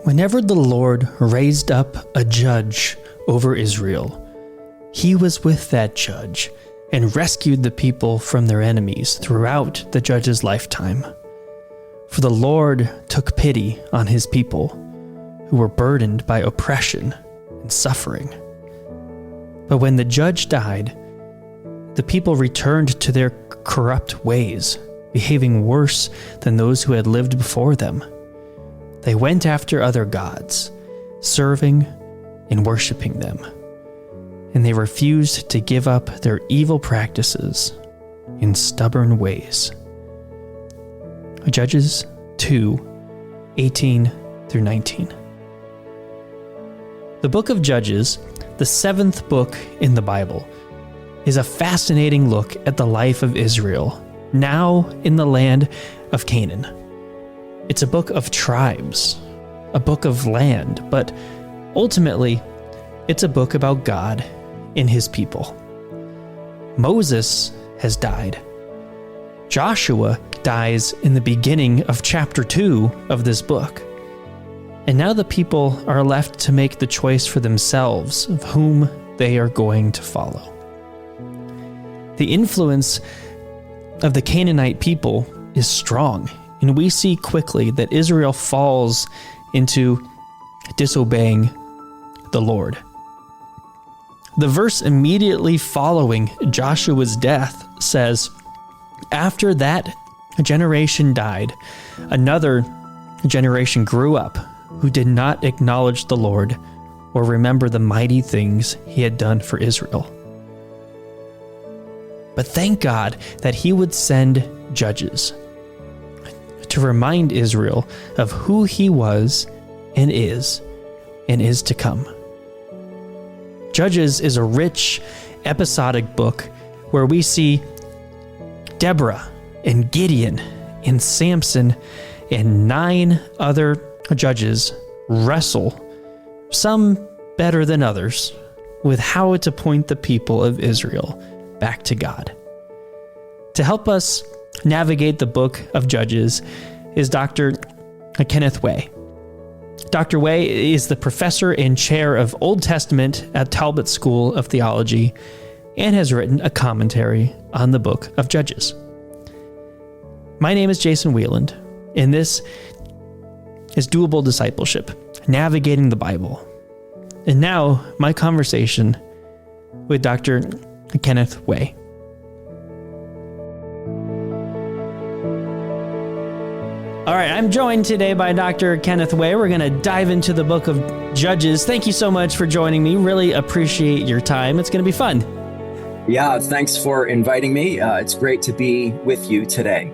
Whenever the Lord raised up a judge over Israel, he was with that judge and rescued the people from their enemies throughout the judge's lifetime. For the Lord took pity on his people who were burdened by oppression and suffering. But when the judge died, the people returned to their corrupt ways, behaving worse than those who had lived before them. They went after other gods, serving and worshiping them, and they refused to give up their evil practices and stubborn ways. Judges 2:18 through 19. The book of Judges, the 7th book in the Bible, is a fascinating look at the life of Israel, now in the land of Canaan. It's a book of tribes, a book of land, but ultimately, it's a book about God and his people. Moses has died. Joshua dies in the beginning of chapter 2 of this book. And now the people are left to make the choice for themselves of whom they are going to follow. The influence of the Canaanite people is strong, and we see quickly that Israel falls into disobeying the Lord. The verse immediately following Joshua's death says, "After that generation died, another generation grew up who did not acknowledge the Lord or remember the mighty things he had done for Israel." But thank God that he would send judges to remind Israel of who he was and is to come. Judges is a rich, episodic book where we see Deborah and Gideon and Samson and 9 other judges wrestle, some better than others, with how to point the people of Israel back to God. To help us navigate the book of Judges is Dr. Kenneth Way. Dr. Way is the professor and chair of Old Testament at Talbot School of Theology and has written a commentary on the book of Judges. My name is Jason Wieland, and this is Doable Discipleship, Navigating the Bible. And now, my conversation with Dr. Kenneth Way. All right, I'm joined today by Dr. Kenneth Way. We're going to dive into the book of Judges. Thank you so much for joining me. Really appreciate your time. It's going to be fun. Yeah, thanks for inviting me. It's great to be with you today.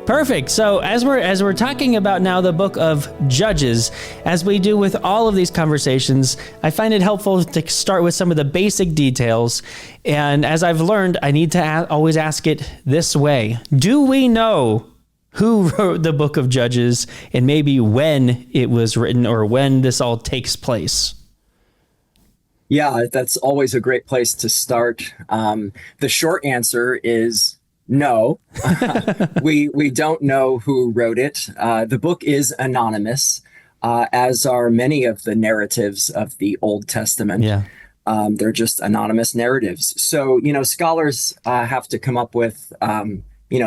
Perfect. So as we're talking about now the book of Judges, as we do with all of these conversations, I find it helpful to start with some of the basic details. And as I've learned, I need to always ask it this way. Do we know who wrote the book of Judges and maybe when it was written or when this all takes place? Yeah, that's always a great place to start. The short answer is no. We don't know who wrote it. The book is anonymous, as are many of the narratives of the Old Testament. Yeah. They're just anonymous narratives. So, scholars have to come up with,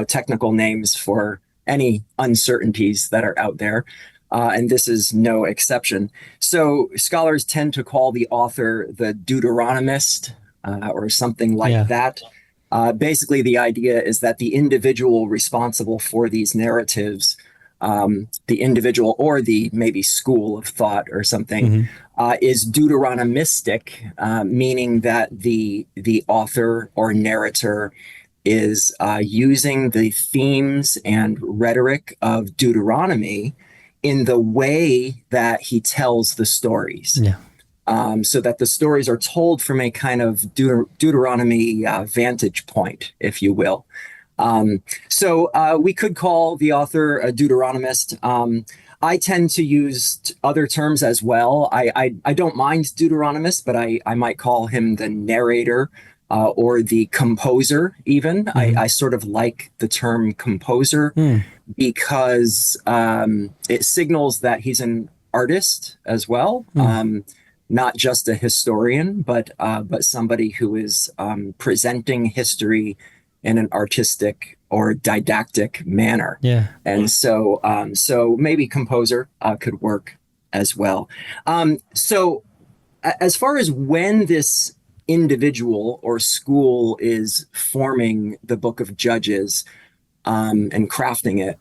technical names for any uncertainties that are out there. And this is no exception. So scholars tend to call the author the Deuteronomist or something like that. Basically, the idea is that the individual responsible for these narratives, the individual or the maybe school of thought or something, is Deuteronomistic, meaning that the author or narrator is using the themes and rhetoric of Deuteronomy in the way that he tells the stories. Yeah. So that the stories are told from a kind of Deuteronomy vantage point, if you will. So we could call the author a Deuteronomist. I tend to use other terms as well. I don't mind Deuteronomist, but I might call him the narrator or the composer even. I sort of like the term composer because it signals that he's an artist as well. Not just a historian, but somebody who is presenting history in an artistic or didactic manner. Yeah. And so maybe composer could work as well. So as far as when this individual or school is forming the book of Judges and crafting it,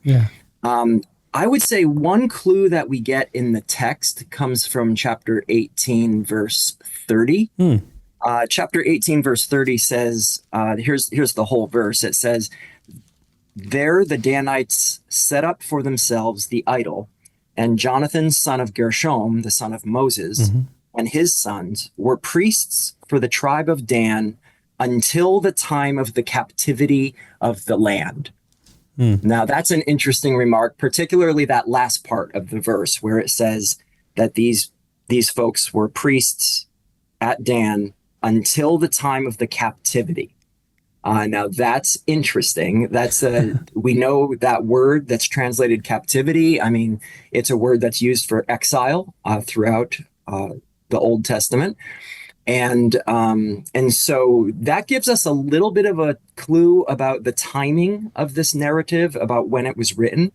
I would say one clue that we get in the text comes from chapter 18, verse 30. Chapter 18, verse 30 says, here's the whole verse. It says, "There the Danites set up for themselves the idol, and Jonathan, son of Gershom, the son of Moses, and his sons were priests for the tribe of Dan until the time of the captivity of the land." Now, that's an interesting remark, particularly that last part of the verse where it says that these folks were priests at Dan until the time of the captivity. Now, that's interesting. We know that word that's translated captivity. I mean, it's a word that's used for exile throughout the Old Testament. And so that gives us a little bit of a clue about the timing of this narrative, about when it was written.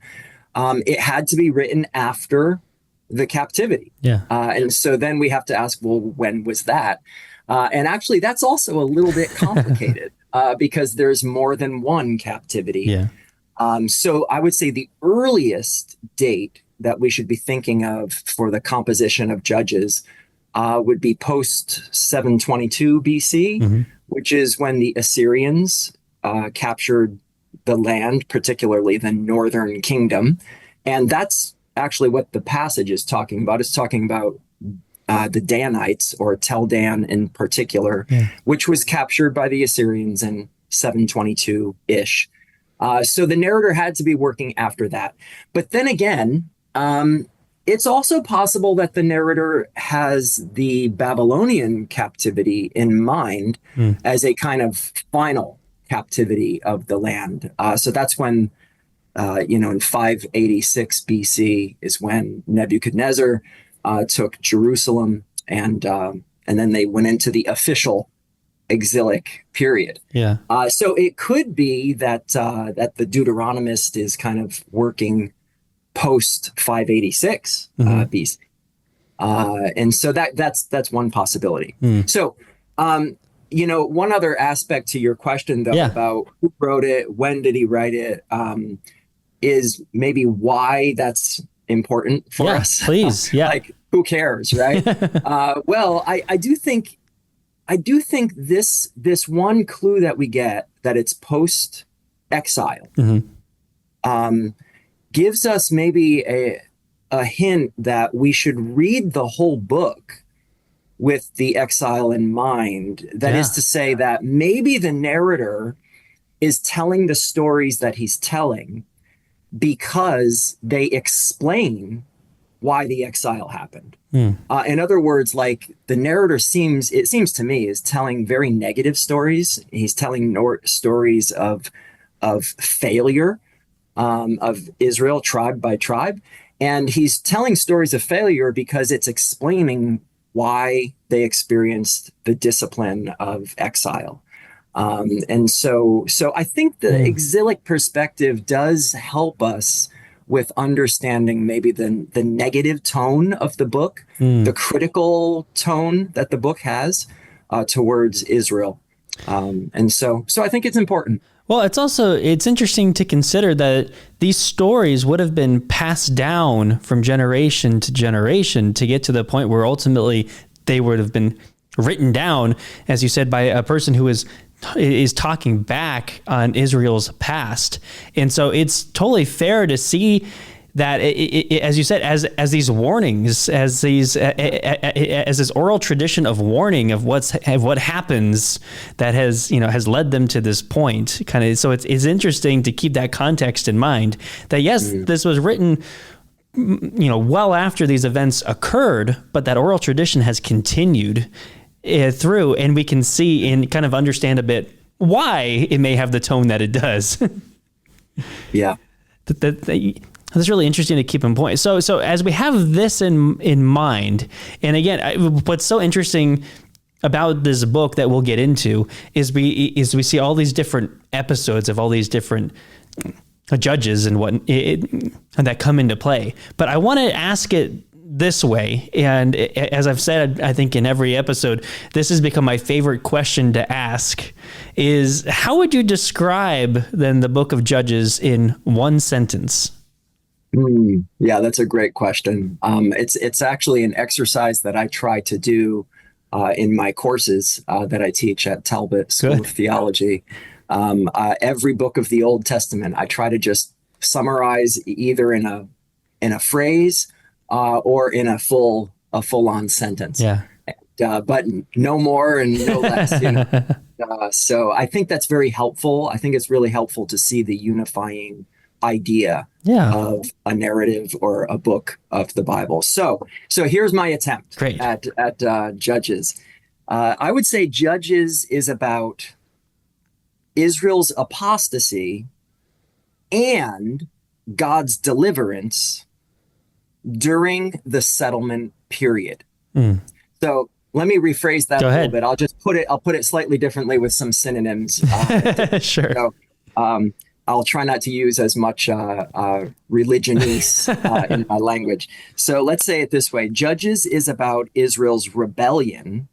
It had to be written after the captivity. And so then we have to ask, well, when was that? And actually, that's also a little bit complicated because there's more than one captivity. So I would say the earliest date that we should be thinking of for the composition of Judges would be post 722 BC, which is when the Assyrians captured the land, particularly the northern kingdom. And that's actually what the passage is talking about. It's talking about the Danites, or Tel Dan in particular, which was captured by the Assyrians in 722-ish. So the narrator had to be working after that. But then again, it's also possible that the narrator has the Babylonian captivity in mind as a kind of final captivity of the land. So that's when, in 586 BC is when Nebuchadnezzar took Jerusalem, and then they went into the official exilic period. So it could be that the Deuteronomist is kind of working post 586 BC, and so that's one possibility. So, one other aspect to your question, though, about who wrote it, when did he write it, is maybe why that's important for us. Please, like, who cares, right? Well, I do think this one clue that we get, that it's post exile, gives us maybe a hint that we should read the whole book with the exile in mind. That is to say that maybe the narrator is telling the stories that he's telling because they explain why the exile happened. In other words, like, the narrator it seems to me, is telling very negative stories. He's telling stories of failure, of Israel tribe by tribe. And he's telling stories of failure because it's explaining why they experienced the discipline of exile. And so I think the exilic perspective does help us with understanding maybe the negative tone of the book, the critical tone that the book has towards Israel. And so I think it's important. Well, it's interesting to consider that these stories would have been passed down from generation to generation to get to the point where ultimately they would have been written down, as you said, by a person who is talking back on Israel's past. And so it's totally fair to see that, as you said, as these warnings, as this oral tradition of warning of what happens that has led them to this point. Kind of, so it's interesting to keep that context in mind. That yes, this was written, well after these events occurred, but that oral tradition has continued through, and we can see and kind of understand a bit why it may have the tone that it does. That's really interesting to keep in point. So as we have this in mind, and again, what's so interesting about this book that we'll get into is we see all these different episodes of all these different judges and and that come into play. But I want to ask it this way, and as I've said, I think in every episode, this has become my favorite question to ask: is how would you describe then the book of Judges in one sentence? Yeah, that's a great question. It's actually an exercise that I try to do in my courses that I teach at Talbot School of Theology. Every book of the Old Testament, I try to just summarize either in a phrase or in a full-on sentence. Yeah. But no more and no less. So I think that's very helpful. I think it's really helpful to see the unifying idea of a narrative or a book of the Bible. So here's my attempt at Judges. I would say Judges is about Israel's apostasy and God's deliverance during the settlement period. So let me rephrase that a little bit. I'll put it slightly differently with some synonyms. Sure. So, I'll try not to use as much religionese in my language. So let's say it this way. Judges is about Israel's rebellion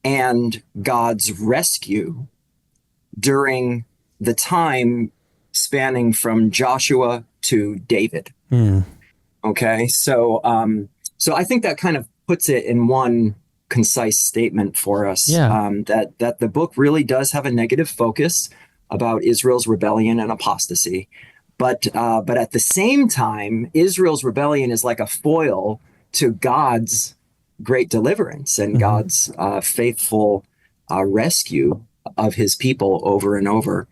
and God's rescue during the time spanning from Joshua to David. Okay, so I think that kind of puts it in one concise statement for us. That the book really does have a negative focus about Israel's rebellion and apostasy, but at the same time, Israel's rebellion is like a foil to God's great deliverance and God's faithful rescue of his people over and over.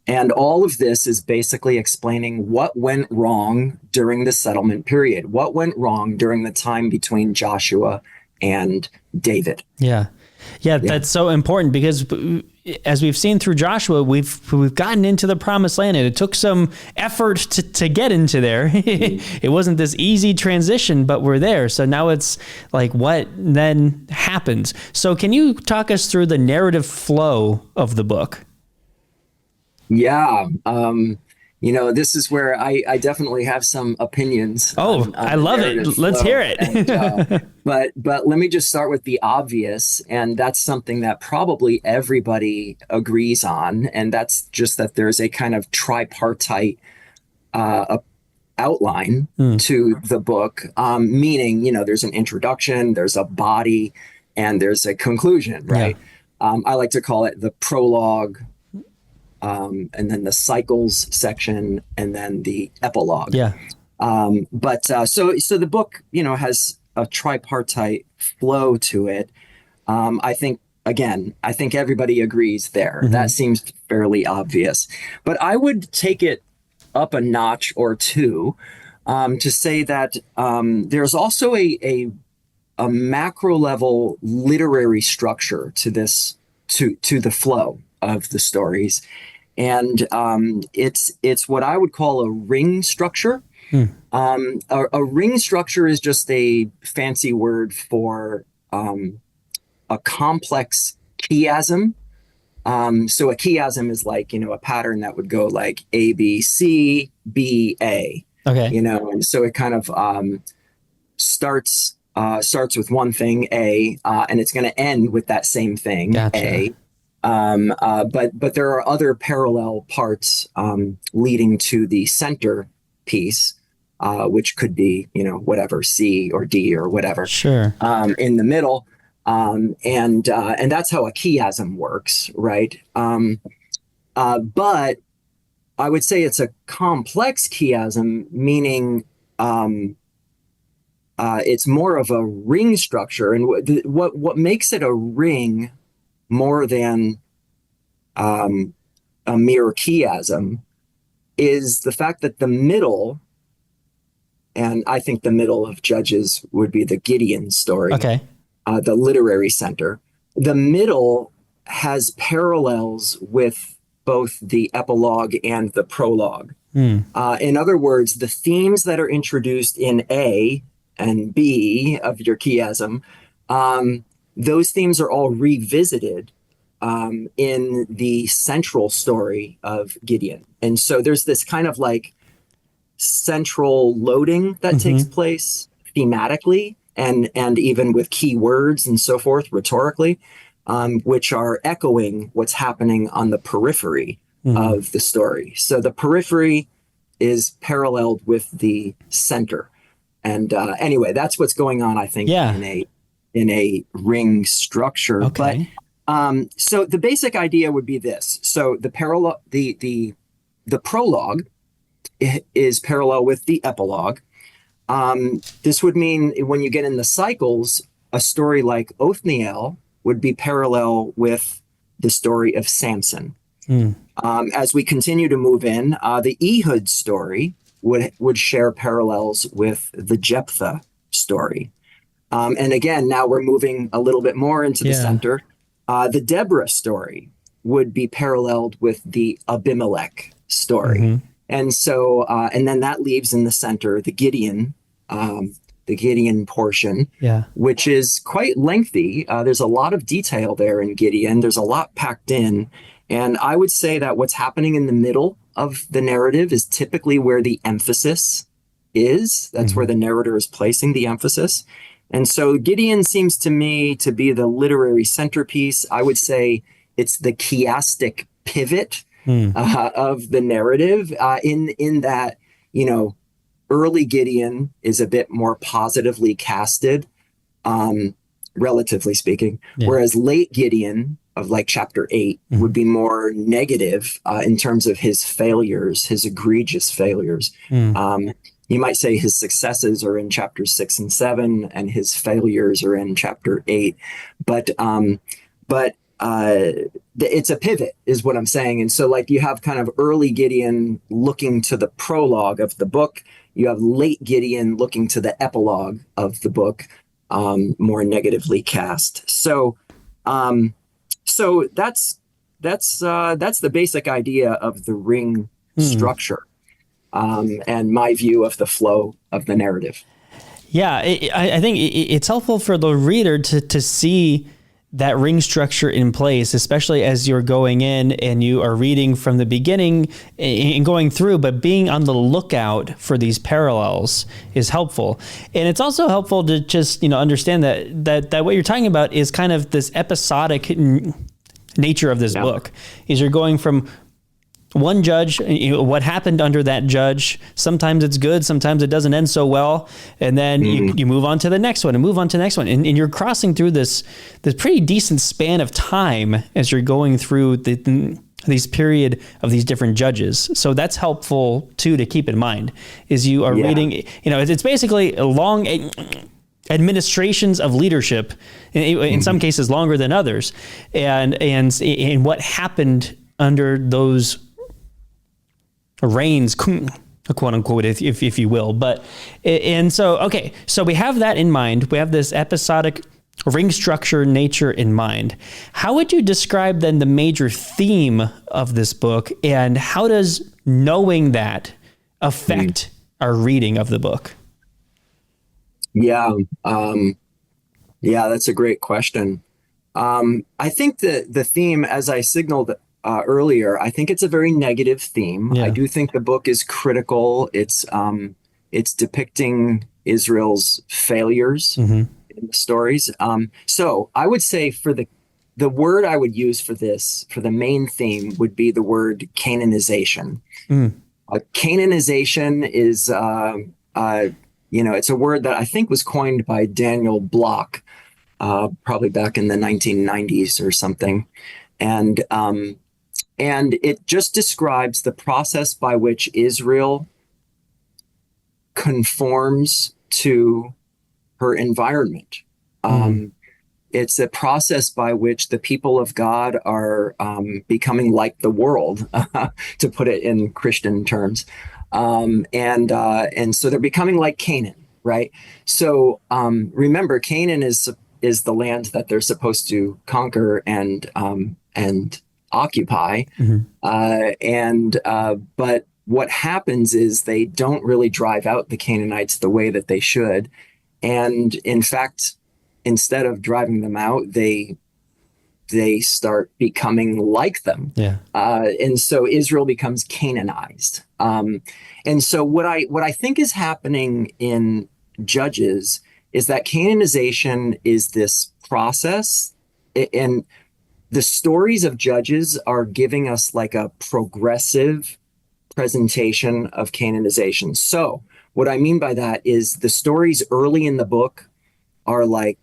And all of this is basically explaining what went wrong during the settlement period, what went wrong during the time between Joshua and David. Yeah, that's so important because as we've seen through Joshua, we've gotten into the promised land, and it took some effort to get into there. It wasn't this easy transition, but we're there. So now it's like, what then happens? So can you talk us through the narrative flow of the book? Yeah. This is where I definitely have some opinions. On I love it. Let's hear it. And, but let me just start with the obvious. And that's something that probably everybody agrees on. And that's just that there's a kind of tripartite outline to the book, meaning, there's an introduction, there's a body, and there's a conclusion, right? Yeah. I like to call it the prologue, and then the cycles section, and then the epilogue. Yeah. So the book, has a tripartite flow to it. I think everybody agrees there. That seems fairly obvious. But I would take it up a notch or two to say that there's also a macro level literary structure to this, to the flow of the stories. And it's what I would call a ring structure. A ring structure is just a fancy word for a complex chiasm. So a chiasm is like, a pattern that would go like A, B, C, B, A. Okay. And so it kind of starts with one thing, A, and it's going to end with that same thing, gotcha. A. But there are other parallel parts leading to the center piece, which could be, whatever, C or D or whatever. Sure. In the middle. And that's how a chiasm works, right? But I would say it's a complex chiasm, meaning it's more of a ring structure. And what makes it a ring more than a mere chiasm is the fact that the middle, and I think the middle of Judges would be the Gideon story. Okay. The literary center. The middle has parallels with both the epilogue and the prologue. In other words, the themes that are introduced in A and B of your chiasm, those themes are all revisited in the central story of Gideon. And so there's this kind of like central loading that takes place thematically and even with key words and so forth, rhetorically, which are echoing what's happening on the periphery of the story. So the periphery is paralleled with the center. And anyway, that's what's going on, I think, in a ring structure. Okay. But so the basic idea would be this. So the prologue is parallel with the epilogue. This would mean when you get in the cycles, a story like Othniel would be parallel with the story of Samson. As we continue to move in, the Ehud story would share parallels with the Jephthah story. And again, now we're moving a little bit more into the center. The Deborah story would be paralleled with the Abimelech story. And so, and then that leaves in the center the Gideon portion, which is quite lengthy. There's a lot of detail there in Gideon. There's a lot packed in. And I would say that what's happening in the middle of the narrative is typically where the emphasis is. That's where the narrator is placing the emphasis. And so Gideon seems to me to be the literary centerpiece. I would say it's the chiastic pivot of the narrative in that, you know, early Gideon is a bit more positively casted, relatively speaking, whereas late Gideon of like chapter 8 would be more negative in terms of his failures, his egregious failures. You might say his successes are in chapters 6 and 7, and his failures are in chapter 8. But it's a pivot, is what I'm saying. And so, like, you have kind of early Gideon looking to the prologue of the book. You have late Gideon looking to the epilogue of the book, more negatively cast. So that's the basic idea of the ring structure. And my view of the flow of the narrative. Yeah, I think it's helpful for the reader to see that ring structure in place, especially as you're going in and you are reading from the beginning and going through, but being on the lookout for these parallels is helpful. And it's also helpful to just, understand that what you're talking about is kind of this episodic nature of this book, is you're going from one judge, what happened under that judge. Sometimes it's good, sometimes it doesn't end so well. And then you move on to the next one and move on to the next one. And you're crossing through this pretty decent span of time as you're going through these period of these different judges. So that's helpful too, to keep in mind, is you are reading, it's basically long administrations of leadership, in some cases longer than others. And what happened under those reigns, quote unquote, if you will. So we have that in mind. We have this episodic ring structure nature in mind. How would you describe then the major theme of this book, and how does knowing that affect our reading of the book? Yeah, that's a great question. I think the theme, as I signaled earlier, I think it's a very negative theme. I do think the book is critical. It's depicting Israel's failures in the stories. So I would say for the word I would use for the main theme would be the word Canaanization. Canaanization is, it's a word that I think was coined by Daniel Block, probably back in the 1990s or something. And it just describes the process by which Israel conforms to her environment. It's a process by which the people of God are becoming like the world, to put it in Christian terms. And so they're becoming like Canaan, right? So remember, Canaan is the land that they're supposed to conquer and occupy. But what happens is they don't really drive out the Canaanites the way that they should. And in fact, instead of driving them out, they start becoming like them. Yeah. And so Israel becomes Canaanized. And so what I think is happening in Judges is that Canaanization is this process, and the stories of Judges are giving us like a progressive presentation of Canaanization. So what I mean by that is the stories early in the book are like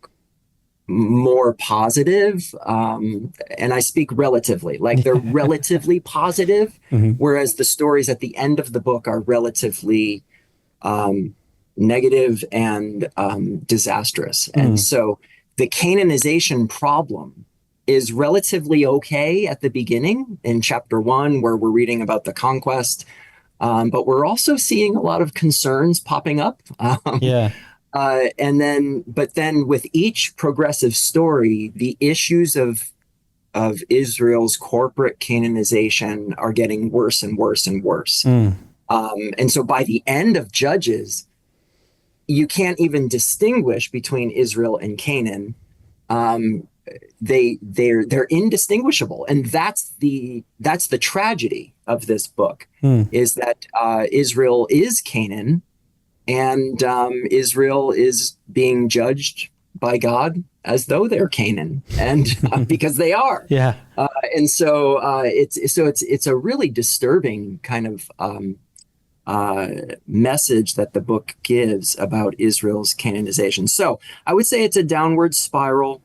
more positive, and I speak relatively, like they're relatively positive, whereas the stories at the end of the book are relatively negative and disastrous. And so the Canaanization problem is relatively okay at the beginning in chapter 1, where we're reading about the conquest, but we're also seeing a lot of concerns popping up. But then with each progressive story, the issues of Israel's corporate Canaanization are getting worse and worse and worse. And so by the end of Judges, you can't even distinguish between Israel and Canaan. They're indistinguishable, and that's the tragedy of this book, is that Israel is Canaan. And Israel is being judged by God as though they're Canaan, and because they are. Yeah. And so it's a really disturbing kind of message that the book gives about Israel's Canaanization. So I would say it's a downward spiral.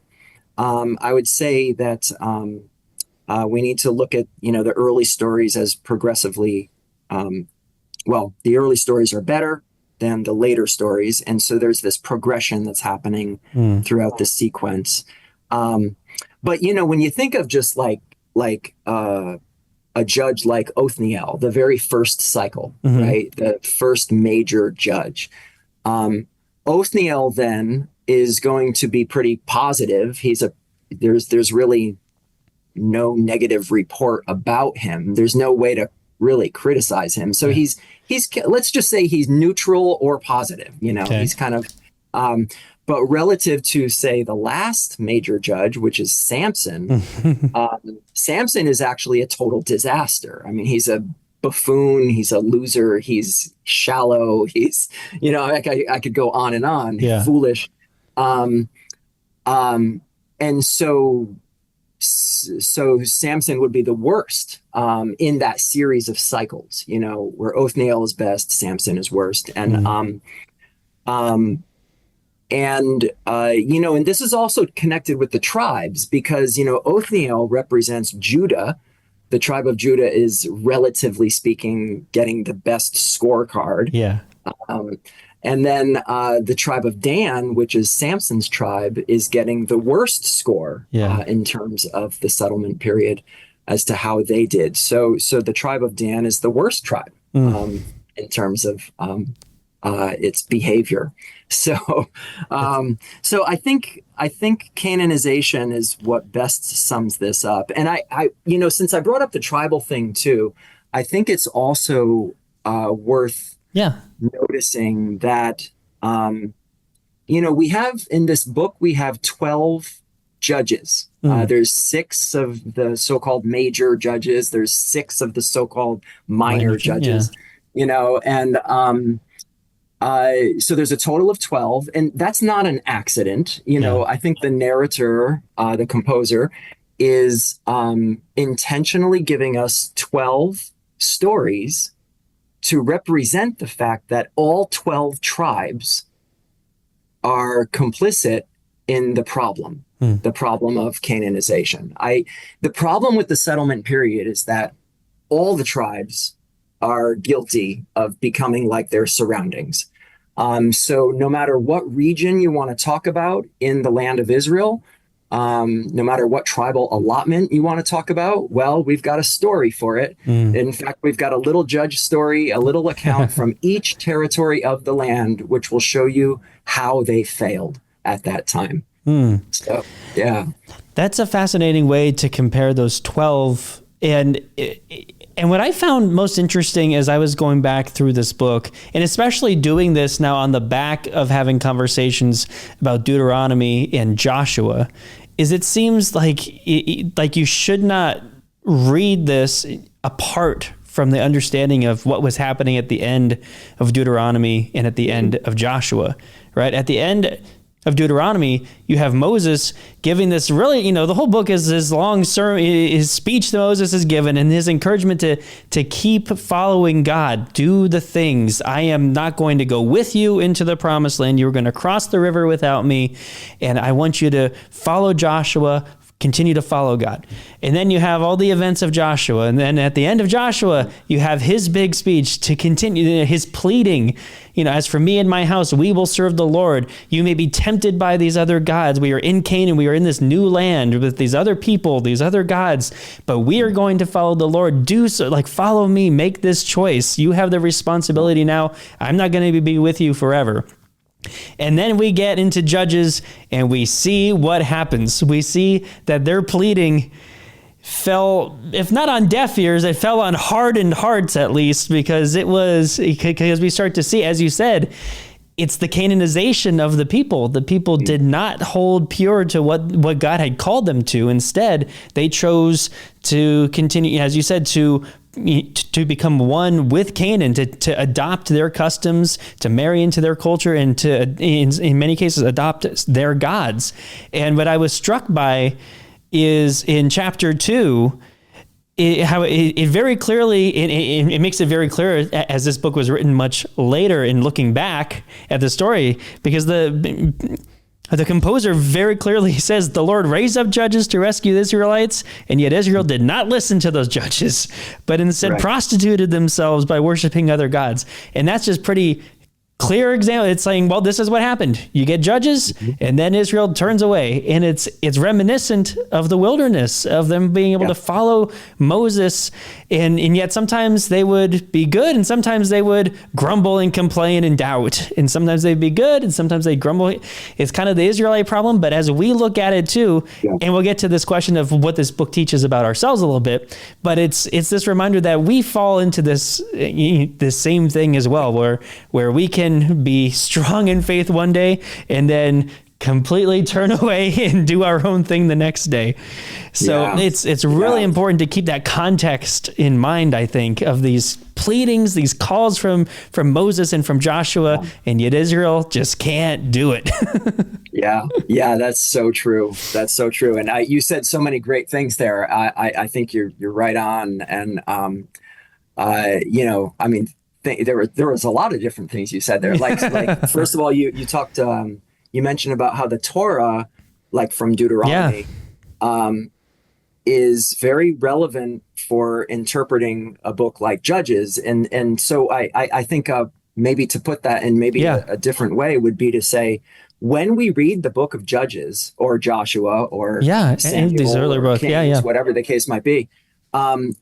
I would say that we need to look at the early stories as progressively. The early stories are better than the later stories, and so there's this progression that's happening throughout the sequence. But when you think of just like a judge like Othniel, the very first cycle, right, the first major judge, Othniel then is going to be pretty positive. There's really no negative report about him. There's no way to really criticize him. So he's let's just say he's neutral or positive. He's kind of but relative to, say, the last major judge, which is Samson, Samson is actually a total disaster. I mean, he's a buffoon, he's a loser, he's shallow, he's I could go on and on. Foolish. And so Samson would be the worst in that series of cycles, where Othniel is best, Samson is worst. And and this is also connected with the tribes, because Othniel represents Judah. The tribe of Judah is, relatively speaking, getting the best scorecard. And then the tribe of Dan, which is Samson's tribe, is getting the worst score in terms of the settlement period as to how they did. So the tribe of Dan is the worst tribe in terms of its behavior. So I think Canaanization is what best sums this up. And I since I brought up the tribal thing too, I think it's also worth noticing that, we have in this book, we have 12 judges. There's 6 of the so-called major judges. There's 6 of the so-called minor judges, and so there's a total of 12, and that's not an accident. I think the narrator, the composer, is intentionally giving us 12 stories to represent the fact that all 12 tribes are complicit in the problem of Canaanization. The problem with the settlement period is that all the tribes are guilty of becoming like their surroundings. So no matter what region you want to talk about in the land of Israel, no matter what tribal allotment you want to talk about, well, we've got a story for it. In fact, we've got a little judge story, a little account from each territory of the land, which will show you how they failed at that time. So, yeah. That's a fascinating way to compare those 12. And And what I found most interesting as I was going back through this book, and especially doing this now on the back of having conversations about Deuteronomy and Joshua, is it seems like you should not read this apart from the understanding of what was happening at the end of Deuteronomy and at the end of Joshua, right? At the end of Deuteronomy, you have Moses giving this really, the whole book is his long sermon, his speech that Moses is given, and his encouragement to keep following God, do the things. I am not going to go with you into the promised land. You're going to cross the river without me, and I want you to follow Joshua, continue to follow God. And then you have all the events of Joshua. And then at the end of Joshua, you have his big speech to continue his pleading, as for me and my house, we will serve the Lord. You may be tempted by these other gods. We are in Canaan. We are in this new land with these other people, these other gods, but we are going to follow the Lord. Do so, follow me, make this choice. You have the responsibility now. I'm not going to be with you forever. And then we get into Judges and we see what happens. We see that their pleading fell, if not on deaf ears, it fell on hardened hearts at least, because we start to see, as you said, it's the Canaanization of the people. The people did not hold pure to what God had called them to. Instead, they chose to continue, as you said, to become one with Canaan, to adopt their customs, to marry into their culture, and to, in many cases, adopt their gods. And what I was struck by is in chapter 2, it very clearly, it makes it very clear, as this book was written much later in looking back at the story, because the composer very clearly says the Lord raised up judges to rescue the Israelites, and yet Israel did not listen to those judges, but instead prostituted themselves by worshiping other gods. And that's just pretty clear example. It's saying, well, this is what happened. You get judges, and then Israel turns away. And it's reminiscent of the wilderness, of them being able to follow Moses. And yet sometimes they would be good, and sometimes they would grumble and complain and doubt. And sometimes they'd be good, and sometimes they grumble. It's kind of the Israelite problem. But as we look at it too, and we'll get to this question of what this book teaches about ourselves a little bit, but it's this reminder that we fall into this same thing as well, where we can be strong in faith one day and then completely turn away and do our own thing the next day. So it's really important to keep that context in mind, I think, of these pleadings, these calls from Moses and from Joshua, and yet Israel just can't do it. Yeah, that's so true. That's so true. And you said so many great things there. I think you're right on. And there was a lot of different things you said there. Like first of all, you talked, you mentioned about how the Torah, like from Deuteronomy, is very relevant for interpreting a book like Judges. And so I think maybe to put that in maybe a different way would be to say, when we read the book of Judges or Joshua or Samuel these early books, Kings, whatever the case might be,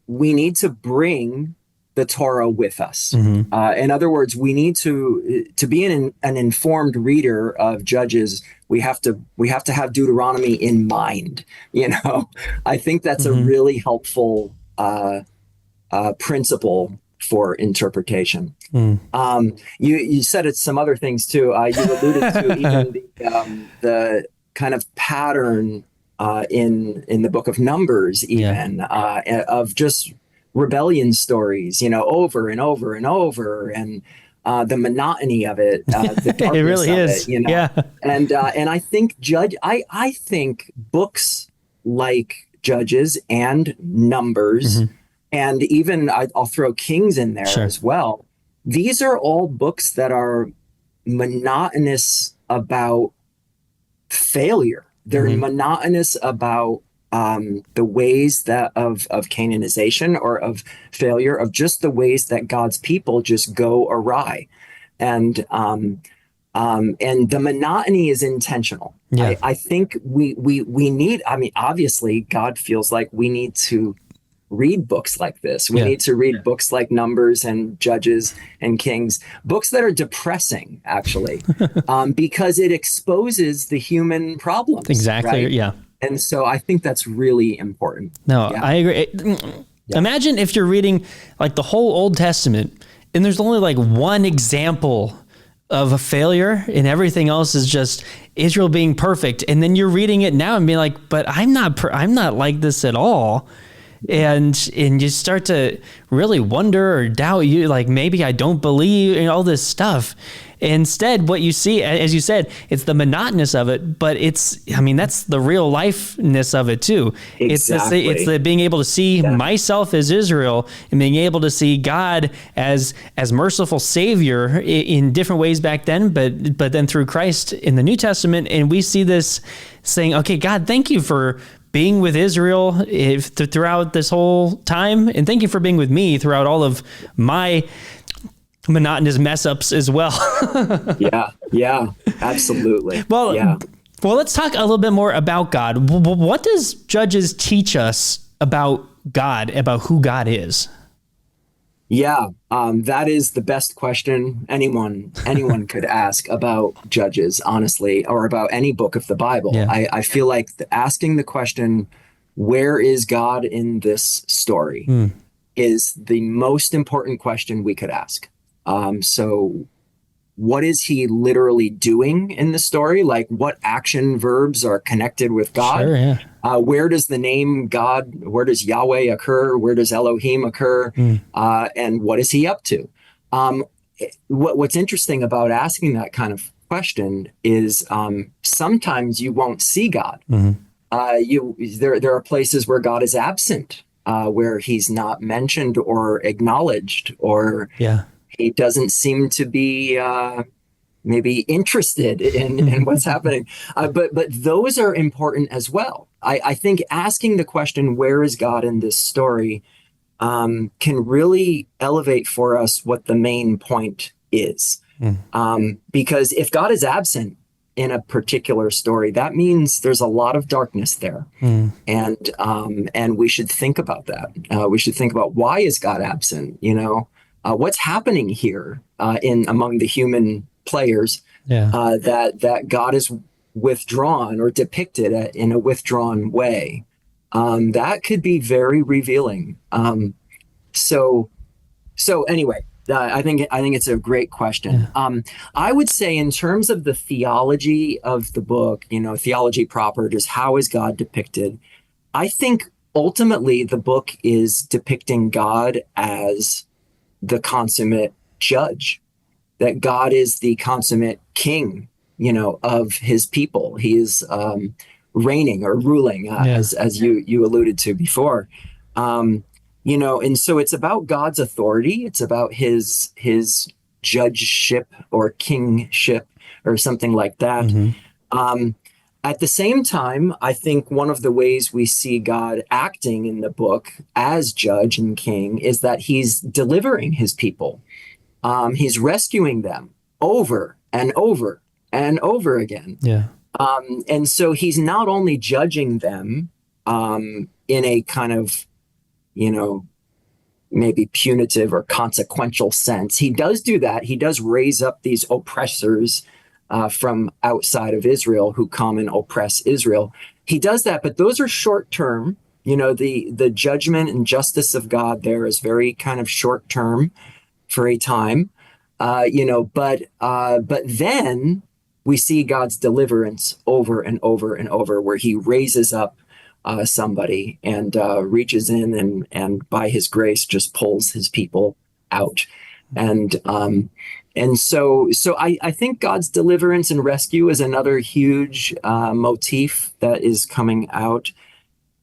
we need to bring the Torah with us. In other words, we need to be an informed reader of Judges. We have to have Deuteronomy in mind. I think that's a really helpful principle for interpretation. You said it's some other things too. You alluded to even the kind of pattern in the book of Numbers, even of just rebellion stories, over and over and over, and the monotony of it, the darkness it really of is. it, and I think I think books like Judges and Numbers, and even I'll throw Kings in there as well. These are all books that are monotonous about failure. They're monotonous about the ways that of Canaanization or of failure, of just the ways that God's people just go awry, and the monotony is intentional. I think we need. I mean, obviously, God feels like we need to read books like this. We need to read books like Numbers and Judges and Kings, books that are depressing, actually, because it exposes the human problems. Exactly. Right? And so I think that's really important. No, I agree. Imagine if you're reading like the whole Old Testament and there's only like one example of a failure and everything else is just Israel being perfect. And then you're reading it now and being like, but I'm not like this at all. And you start to really wonder or doubt, you like, maybe I don't believe in all this stuff. Instead, what you see, as you said, it's the monotonous of it, but that's the real lifeness of it too. Exactly. It's the being able to see myself as Israel and being able to see God as merciful Savior in different ways back then, but then through Christ in the New Testament. And we see this saying, okay, God, thank you for being with Israel throughout this whole time. And thank you for being with me throughout all of my monotonous mess ups as well. Yeah, absolutely. Well, let's talk a little bit more about God. What does Judges teach us about God, about who God is? Yeah, that is the best question anyone could ask about Judges, honestly, or about any book of the Bible. Yeah. I feel like asking the question, where is God in this story, is the most important question we could ask. So what is he literally doing in the story? Like, what action verbs are connected with God? Sure, yeah. Where does the name God, where does Yahweh occur? Where does Elohim occur? And what is he up to? What's interesting about asking that kind of question is sometimes you won't see God. There are places where God is absent, where he's not mentioned or acknowledged, or he doesn't seem to be maybe interested in what's happening. But those are important as well. I think asking the question, where is God in this story, can really elevate for us what the main point is. Because if God is absent in a particular story, that means there's a lot of darkness there. And we should think about that. We should think about, why is God absent? What's happening here among the human players, that God is withdrawn or depicted in a withdrawn way. That could be very revealing. So anyway, I think it's a great question. I would say, in terms of the theology of the book, theology proper, just how is God depicted? I think ultimately the book is depicting God as the consummate judge, that God is the consummate king, of his people. He is reigning or ruling, as you alluded to before. And so it's about God's authority. It's about his judgeship or kingship or something like that. At the same time, I think one of the ways we see God acting in the book as judge and king is that he's delivering his people. He's rescuing them over and over and over again. And so he's not only judging them in a kind of, maybe punitive or consequential sense. He does do that. He does raise up these oppressors from outside of Israel who come and oppress Israel. He does that, but those are short term. The judgment and justice of God there is very kind of short term for a time, but then we see God's deliverance over and over and over, where he raises up somebody and reaches in and by his grace just pulls his people out. And so I think God's deliverance and rescue is another huge motif that is coming out.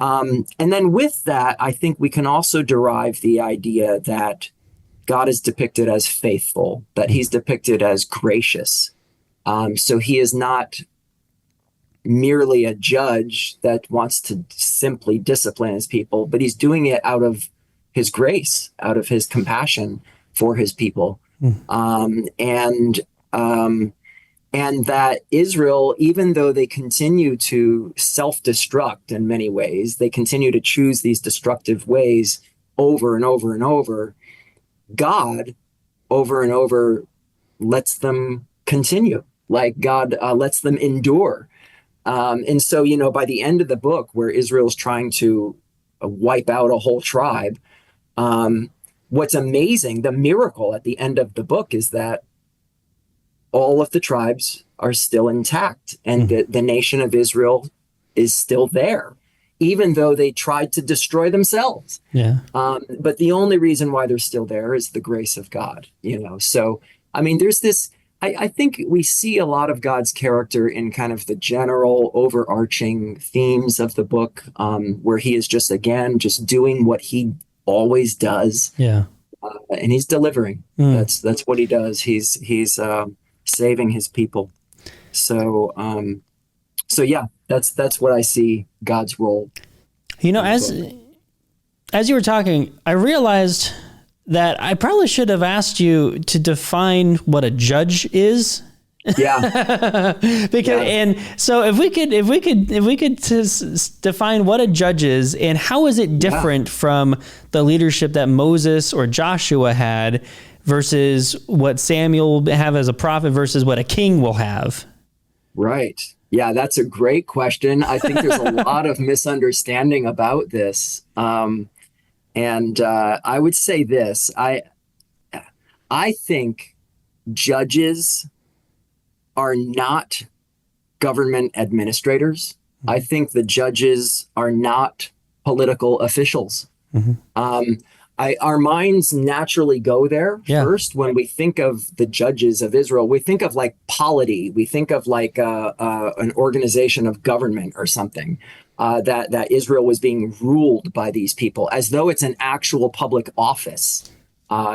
And then with that, I think we can also derive the idea that God is depicted as faithful, that he's depicted as gracious. So he is not merely a judge that wants to simply discipline his people, but he's doing it out of his grace, out of his compassion for his people. And that Israel, even though they continue to self-destruct in many ways, they continue to choose these destructive ways over and over and over, God over and over lets them continue. Like God lets them endure. And so, by the end of the book, where Israel's trying to wipe out a whole tribe, What's amazing, the miracle at the end of the book is that all of the tribes are still intact, and the nation of Israel is still there, even though they tried to destroy themselves. Yeah. But the only reason why they're still there is the grace of God, So, I mean, there's this, I think we see a lot of God's character in kind of the general overarching themes of the book, where he is just doing what he always does. Yeah. And he's delivering. That's what he does. He's saving his people. So yeah, that's what I see God's role. As you were talking, I realized that I probably should have asked you to define what a judge is. Yeah. And so if we could define what a judge is and how is it different from the leadership that Moses or Joshua had versus what Samuel will have as a prophet versus what a king will have. Right. Yeah, that's a great question. I think there's a lot of misunderstanding about this. And I would say this, I think judges are not government administrators. I think the judges are not political officials. Our minds naturally go there first when we think of the judges of Israel. We think of like polity. We think of like an organization of government or something, that Israel was being ruled by these people as though it's an actual public office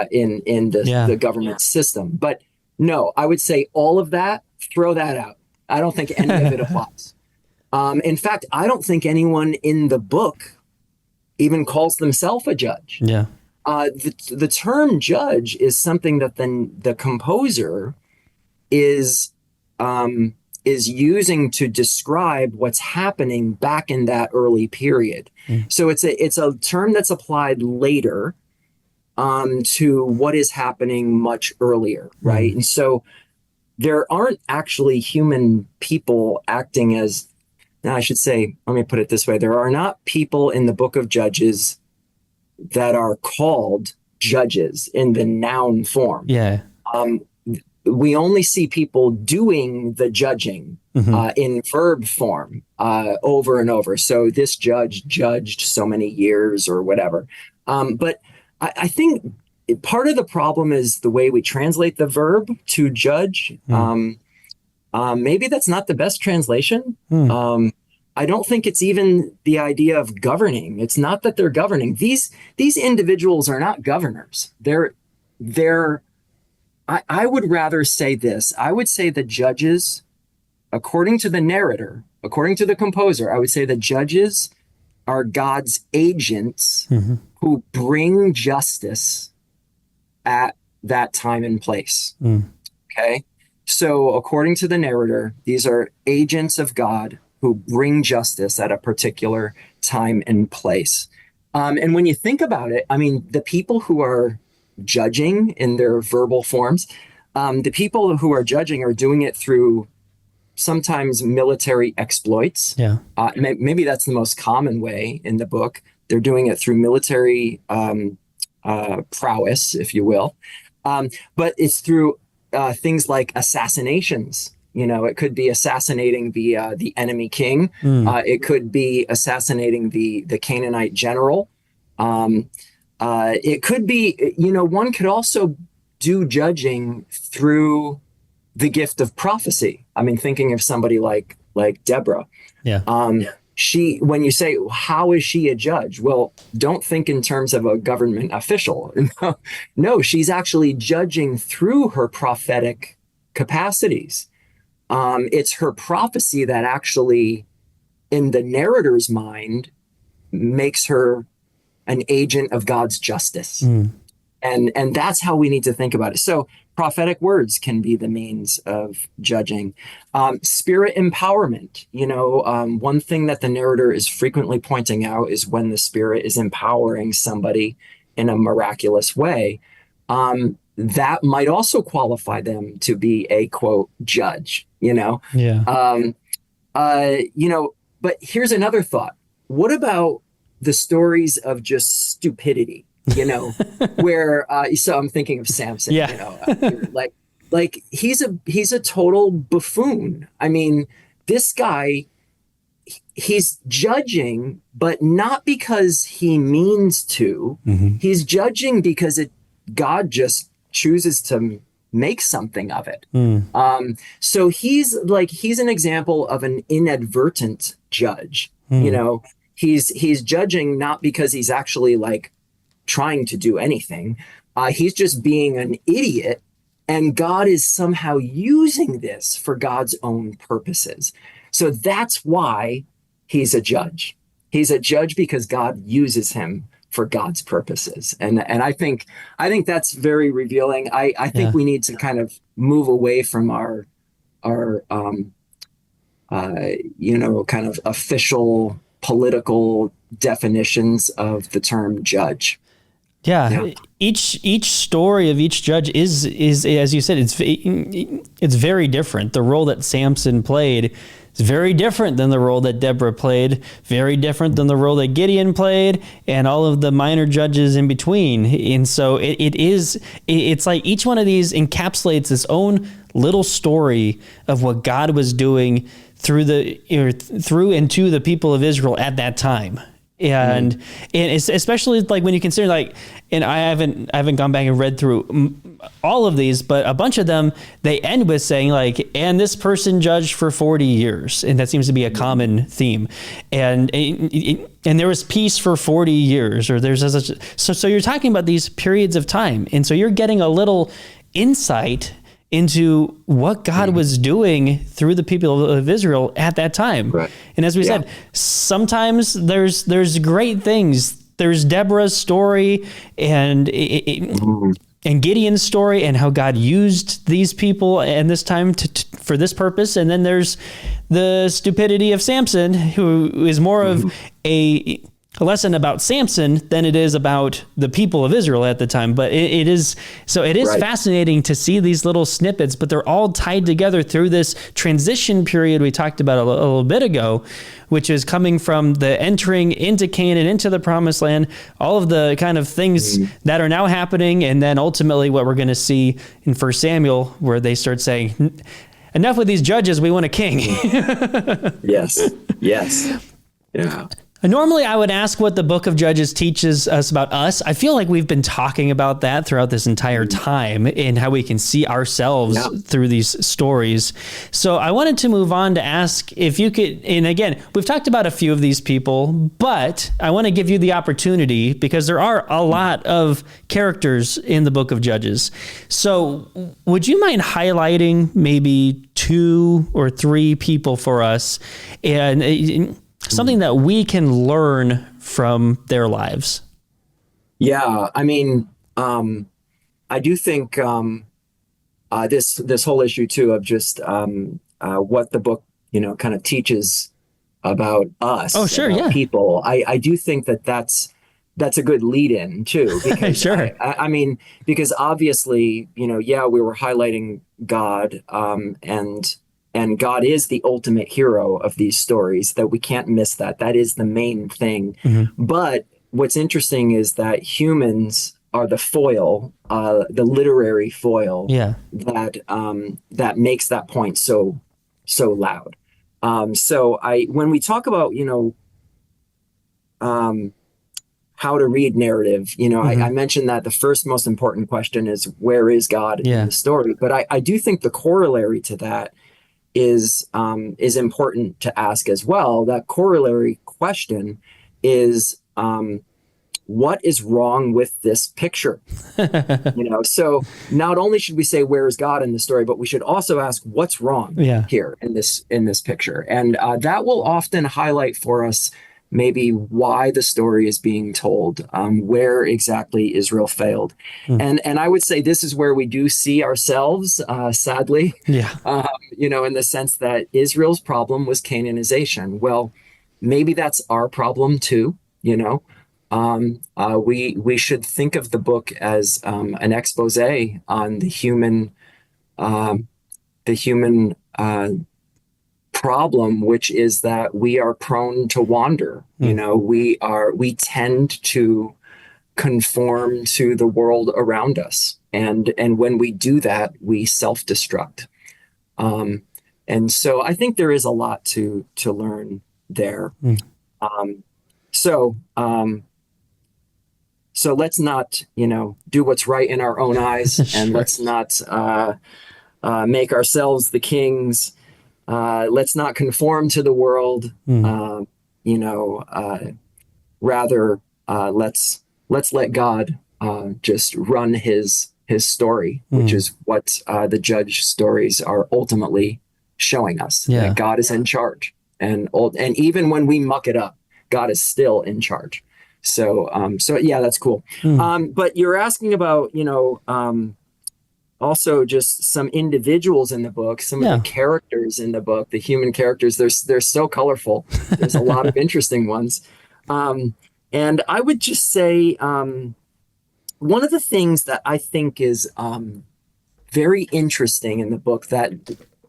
in the government system. But no, I would say all of that, throw that out. I don't think any of it applies. In fact, I don't think anyone in the book even calls themselves a judge. Yeah. The term judge is something that then the composer is using to describe what's happening back in that early period. So it's a term that's applied later to what is happening much earlier, right? And so there aren't actually human people acting as, now I should say, let me put it this way. There are not people in the book of Judges that are called judges in the noun form. Yeah. We only see people doing the judging in verb form over and over. So this judge judged so many years or whatever. But I think part of the problem is the way we translate the verb to judge. Maybe that's not the best translation. I don't think it's even the idea of governing. It's not that they're governing. These individuals are not governors. I would rather say this. I would say the judges, according to the narrator, according to the composer, I would say the judges are God's agents who bring justice at that time and place. Okay? So according to the narrator, these are agents of God who bring justice at a particular time and place. And when you think about it, I mean, the people who are judging in their verbal forms, the people who are judging are doing it through sometimes military exploits. Yeah. Maybe that's the most common way in the book. They're doing it through military prowess, if you will. But it's through things like assassinations. It could be assassinating the enemy king. It could be assassinating the Canaanite general. It could be, one could also do judging through the gift of prophecy. I mean, thinking of somebody like Deborah. Yeah. When you say, how is she a judge? Well, don't think in terms of a government official. No, she's actually judging through her prophetic capacities. It's her prophecy that actually, in the narrator's mind, makes her an agent of God's justice. And that's how we need to think about it. So prophetic words can be the means of judging. Spirit empowerment. One thing that the narrator is frequently pointing out is when the Spirit is empowering somebody in a miraculous way. That might also qualify them to be a, quote, judge, Yeah. But here's another thought. What about the stories of just stupidity? where so I'm thinking of Samson, Yeah. like he's a total buffoon. I mean, this guy, he's judging, but not because he means to. Hmm. He's judging because God just chooses to make something of it. Mm. So he's an example of an inadvertent judge. Mm. He's judging not because he's actually like trying to do anything. He's just being an idiot, and God is somehow using this for God's own purposes. So that's why he's a judge. He's a judge because God uses him for God's purposes. And I think that's very revealing. I think Yeah. we need to kind of move away from our kind of official political definitions of the term judge. Yeah. Yeah. Each story of each judge is as you said, it's very different. The role that Samson played is very different than the role that Deborah played, very different than the role that Gideon played, and all of the minor judges in between. And so it's like each one of these encapsulates its own little story of what God was doing through and to the people of Israel at that time. And it's especially like when you consider like, and I haven't gone back and read through all of these, but a bunch of them, they end with saying like, and this person judged for 40 years. And that seems to be a common theme. And there was peace for 40 years, or there's so you're talking about these periods of time. And so you're getting a little insight into what God was doing through the people of Israel at that time. Right. And as we said, sometimes there's great things. There's Deborah's story and Gideon's story and how God used these people and this time for this purpose. And then there's the stupidity of Samson, who is more of a lesson about Samson than it is about the people of Israel at the time. But it is right. Fascinating to see these little snippets, but they're all tied together through this transition period we talked about a little bit ago, which is coming from the entering into Canaan, into the promised land, all of the kind of things that are now happening. And then ultimately what we're going to see in 1 Samuel, where they start saying, enough with these judges, we want a king. Yes. Yeah. Normally, I would ask what the book of Judges teaches us about us. I feel like we've been talking about that throughout this entire time and how we can see ourselves through these stories. So I wanted to move on to ask if you could, and again, we've talked about a few of these people, but I want to give you the opportunity because there are a lot of characters in the book of Judges. So would you mind highlighting maybe 2 or 3 people for us and something that we can learn from their lives? Yeah, I mean, I do think this whole issue too of just what the book kind of teaches about us, oh sure, yeah, people. I do think that's a good lead in too, because sure. I mean, because obviously we were highlighting God, and God is the ultimate hero of these stories, that we can't miss that. That is the main thing. But what's interesting is that humans are the foil, the literary foil that makes that point so loud. So when we talk about, how to read narrative, I mentioned that the first most important question is, where is God in the story? But I do think the corollary to that is important to ask as well. That corollary question is, what is wrong with this picture? So not only should we say, where is God in the story, but we should also ask, what's wrong here in this picture? And that will often highlight for us maybe why the story is being told, where exactly Israel failed. And I would say this is where we do see ourselves, sadly, in the sense that Israel's problem was Canaanization. Well, maybe that's our problem too, we should think of the book as an expose on the human problem, which is that we are prone to wander. We tend to conform to the world around us. And when we do that, we self-destruct. And so I think there is a lot to learn there. So let's not, do what's right in our own eyes, and let's not make ourselves the kings. Let's not conform to the world. Rather, let's let God just run his story, which is what the Judge stories are ultimately showing us. Yeah. That God is in charge, and even when we muck it up, God is still in charge. So yeah, that's cool. But you're asking about, also just some individuals in the book, some of the characters in the book, the human characters. They're so colorful. There's a lot of interesting ones. And I would just say, one of the things that I think is very interesting in the book that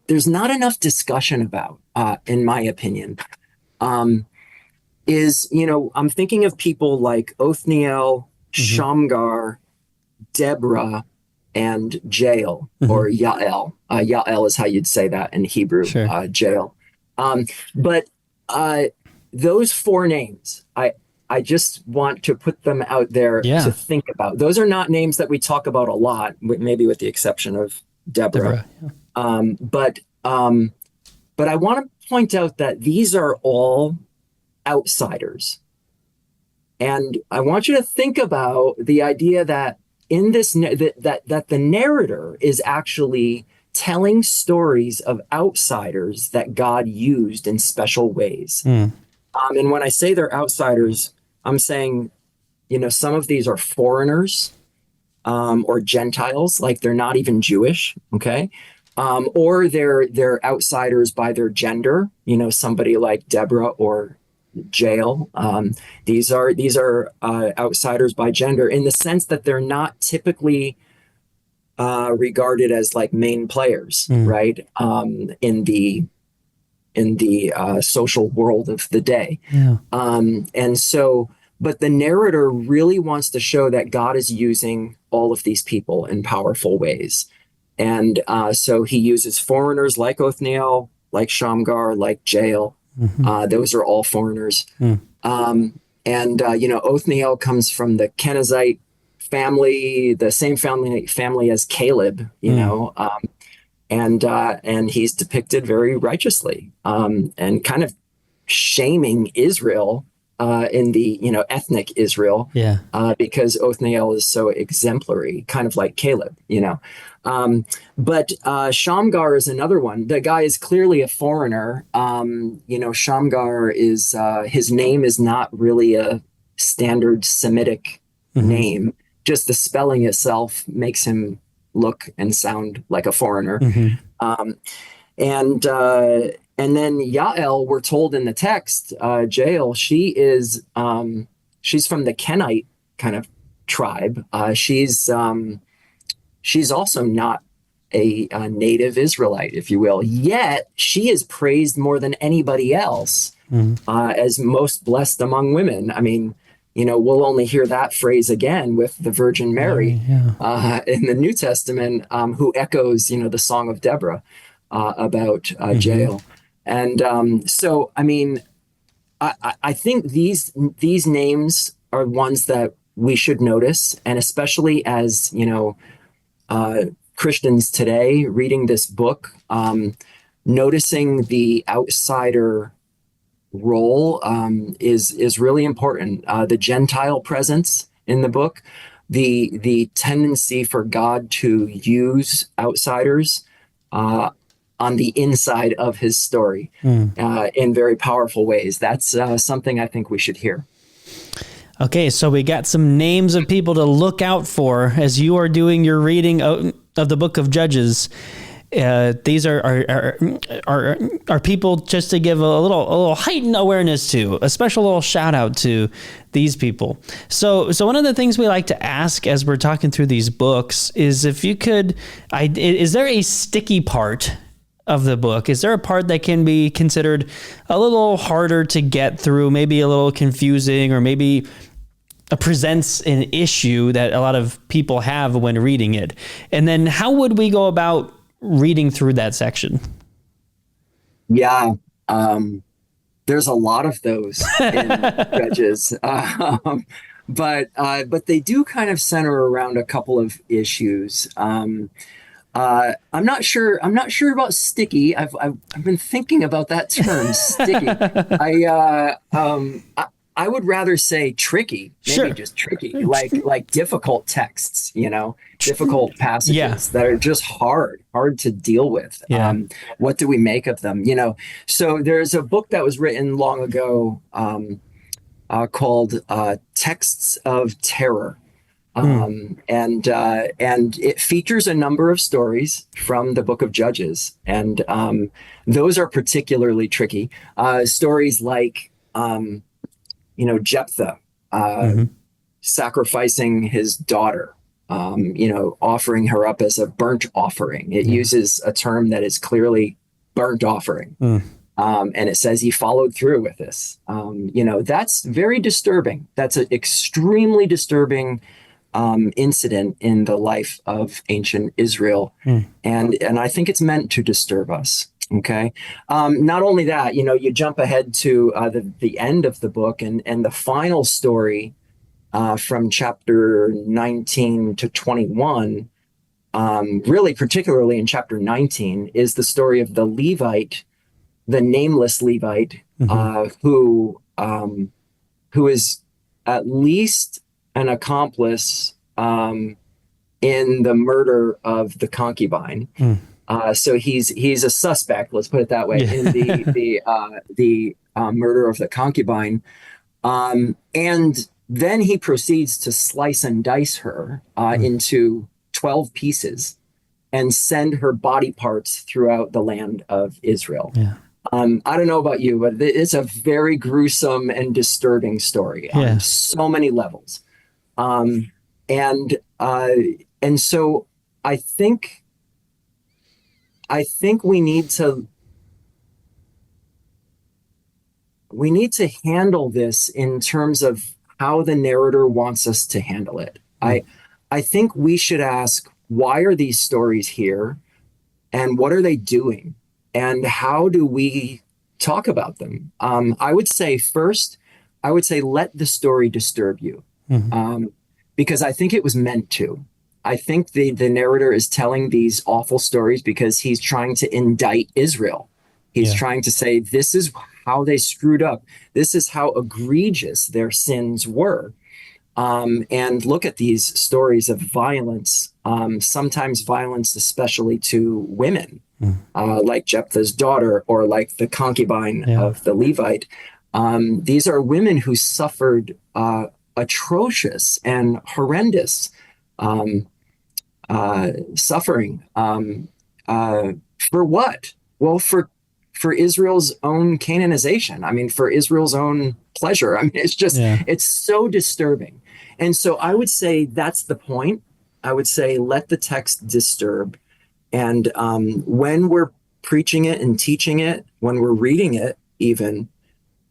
there's not enough discussion about, in my opinion, is, I'm thinking of people like Othniel, Shamgar, Deborah, and Jael, or Yael. Yael is how you'd say that in Hebrew, Jael. But those four names, I just want to put them out there to think about. Those are not names that we talk about a lot, maybe with the exception of Deborah. But I want to point out that these are all outsiders. And I want you to think about the idea that in this, that the narrator is actually telling stories of outsiders that God used in special ways. And when I say they're outsiders, I'm saying, some of these are foreigners, or Gentiles, like they're not even Jewish. Okay. Or they're outsiders by their gender, somebody like Deborah or Jael. These are outsiders by gender, in the sense that they're not typically regarded as like main players, right? In the social world of the day. And so, but the narrator really wants to show that God is using all of these people in powerful ways. And so he uses foreigners like Othniel, like Shamgar, like Jael. Those are all foreigners. Othniel comes from the Canaanite family, the same family as Caleb, and he's depicted very righteously, and kind of shaming Israel, in the, ethnic Israel, because Othniel is so exemplary, kind of like Caleb, But Shamgar is another one. The guy is clearly a foreigner. Shamgar is, his name is not really a standard Semitic name. Just the spelling itself makes him look and sound like a foreigner. And then Yael, we're told in the text, Jael, she's from the Canaanite kind of tribe. She's also not a native Israelite, if you will. Yet she is praised more than anybody else as most blessed among women. I mean, we'll only hear that phrase again with the Virgin Mary in the New Testament, who echoes, the Song of Deborah about Jael. And so, I mean, I think these names are ones that we should notice, and especially as, Christians today reading this book, noticing the outsider role is really important. The Gentile presence in the book, the tendency for God to use outsiders on the inside of his story in very powerful ways. That's something I think we should hear. Okay, so we got some names of people to look out for as you are doing your reading of the book of Judges. These are people just to give a little heightened awareness to, a special little shout out to these people. So one of the things we like to ask as we're talking through these books is if you could, is there a sticky part of the book? Is there a part that can be considered a little harder to get through, maybe a little confusing, or maybe presents an issue that a lot of people have when reading it. And then how would we go about reading through that section? Yeah. There's a lot of those in Judges. But they do kind of center around a couple of issues. I'm not sure about sticky. I've been thinking about that term, sticky. I would rather say tricky, maybe just tricky, like difficult texts, difficult passages that are just hard to deal with. What do we make of them? So there's a book that was written long ago called Texts of Terror. And it features a number of stories from the book of Judges. And those are particularly tricky. Stories like, Jephthah sacrificing his daughter, offering her up as a burnt offering. It uses a term that is clearly burnt offering. And it says he followed through with this. That's very disturbing. That's an extremely disturbing incident in the life of ancient Israel. And I think it's meant to disturb us. Okay. Not only that, you jump ahead to the end of the book and the final story from chapter 19 to 21, really particularly in chapter 19, is the story of the Levite, the nameless Levite, who is at least an accomplice in the murder of the concubine. So he's a suspect, let's put it that way, in the murder of the concubine. And then he proceeds to slice and dice her into 12 pieces and send her body parts throughout the land of Israel. I don't know about you, but it's a very gruesome and disturbing story on so many levels. And so I think we need to handle this in terms of how the narrator wants us to handle it. I think we should ask, why are these stories here, and what are they doing, and how do we talk about them? I would say let the story disturb you, because I think it was meant to. I think the narrator is telling these awful stories because he's trying to indict Israel. He's trying to say, this is how they screwed up. This is how egregious their sins were. And look at these stories of violence, sometimes violence especially to women, like Jephthah's daughter or like the concubine of the Levite. These are women who suffered atrocious and horrendous suffering. For what? Well, for Israel's own Canaanization. I mean, for Israel's own pleasure. I mean, it's just, it's so disturbing. And so I would say that's the point. I would say, let the text disturb. And when we're preaching it and teaching it, when we're reading it even,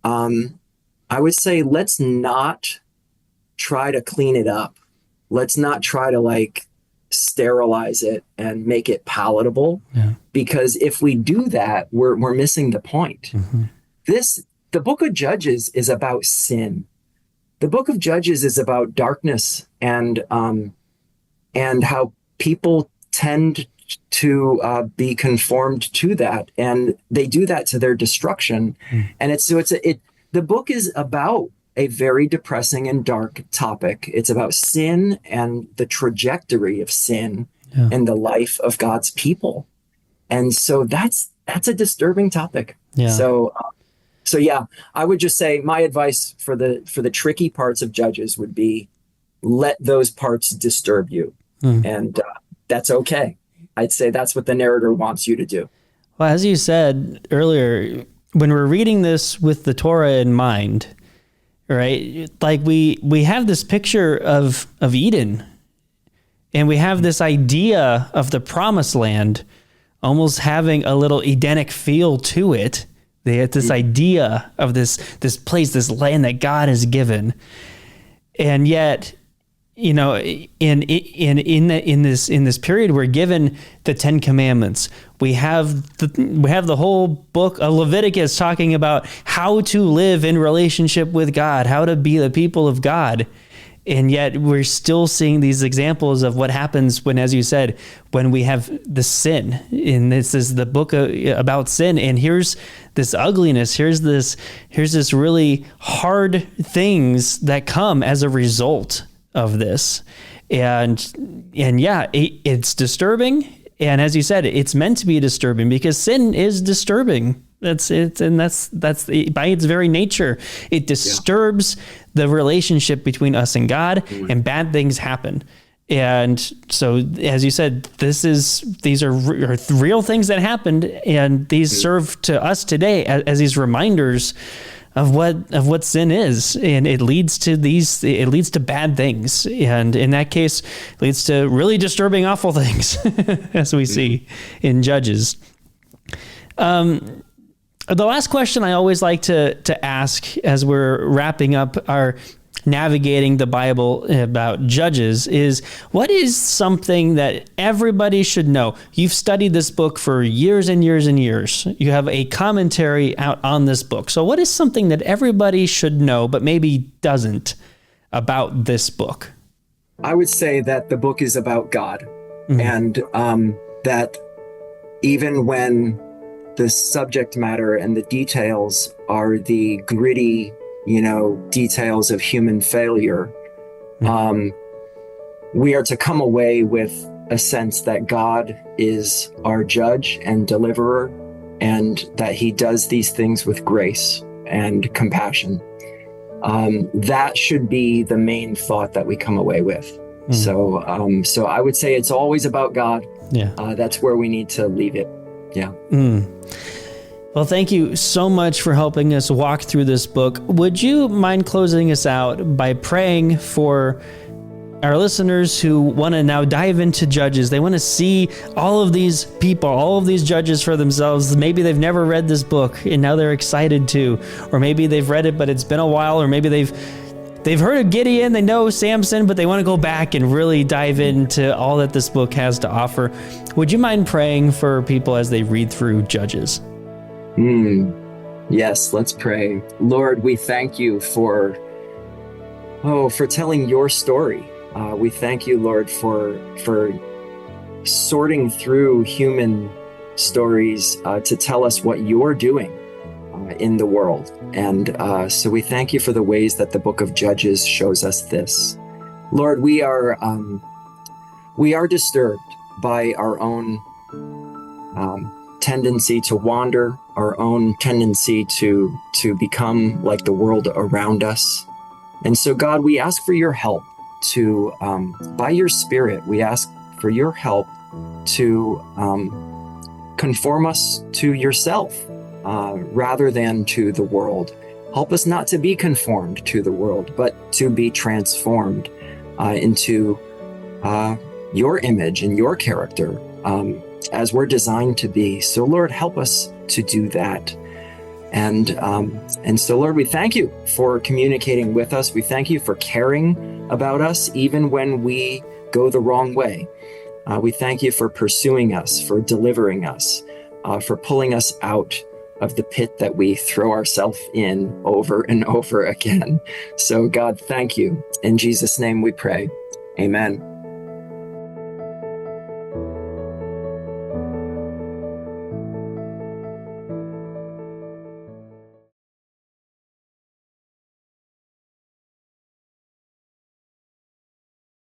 I would say, let's not try to clean it up. Let's not try to sterilize it and make it palatable, because if we do that, we're missing the point. The book of Judges is about sin. The book of Judges is about darkness and how people tend to be conformed to that, and they do that to their destruction. And the book is about a very depressing and dark topic. It's about sin and the trajectory of sin in the life of God's people. And so that's a disturbing topic. So I would just say my advice for the tricky parts of Judges would be, let those parts disturb you. And that's okay. I'd say that's what the narrator wants you to do. Well, as you said earlier, when we're reading this with the Torah in mind, right? Like we have this picture of Eden, and we have this idea of the promised land almost having a little Edenic feel to it. They had this idea of this place, this land that God has given. And yet, in this period, we're given the Ten Commandments. We have the whole book of Leviticus talking about how to live in relationship with God, how to be the people of God. And yet we're still seeing these examples of what happens when, as you said, when we have the sin. And this is the book about sin. And here's this ugliness. Here's this really hard things that come as a result of this. And yeah, it's disturbing. And as you said, it's meant to be disturbing because sin is disturbing. That's it, and that's by its very nature, it disturbs the relationship between us and God, and bad things happen. And so, as you said, these are real things that happened, and these serve to us today as these reminders of what sin is, and it leads to bad things, and in that case, it leads to really disturbing, awful things, as we see in Judges. The last question I always like to ask as we're wrapping up our navigating the Bible about Judges is, what is something that everybody should know? You've studied this book for years and years and years. You have a commentary out on this book. So what is something that everybody should know but maybe doesn't about this book? I would say that the book is about God, and that even when the subject matter and the details are the gritty, details of human failure, we are to come away with a sense that God is our judge and deliverer, and that he does these things with grace and compassion. That should be the main thought that we come away with. So I would say it's always about God. Yeah. That's where we need to leave it. Yeah. Well, thank you so much for helping us walk through this book. Would you mind closing us out by praying for our listeners who want to now dive into Judges? They want to see all of these people, all of these judges for themselves. Maybe they've never read this book and now they're excited to, or maybe they've read it, but it's been a while, or maybe they've heard of Gideon, they know Samson, but they want to go back and really dive into all that this book has to offer. Would you mind praying for people as they read through Judges? Yes, let's pray. Lord, we thank you for telling your story. We thank you, Lord, for sorting through human stories to tell us what you're doing in the world. And so we thank you for the ways that the book of Judges shows us this. Lord, we are disturbed by our own tendency to wander, our own tendency to become like the world around us. And so, God, we ask for your help to, by your Spirit, we ask for your help to conform us to yourself rather than to the world. Help us not to be conformed to the world, but to be transformed into your image and your character as we're designed to be. So, Lord, help us to do that. And so, Lord, we thank you for communicating with us. We thank you for caring about us, even when we go the wrong way. We thank you for pursuing us, for delivering us, for pulling us out of the pit that we throw ourselves in over and over again. So, God, thank you. In Jesus' name we pray. Amen.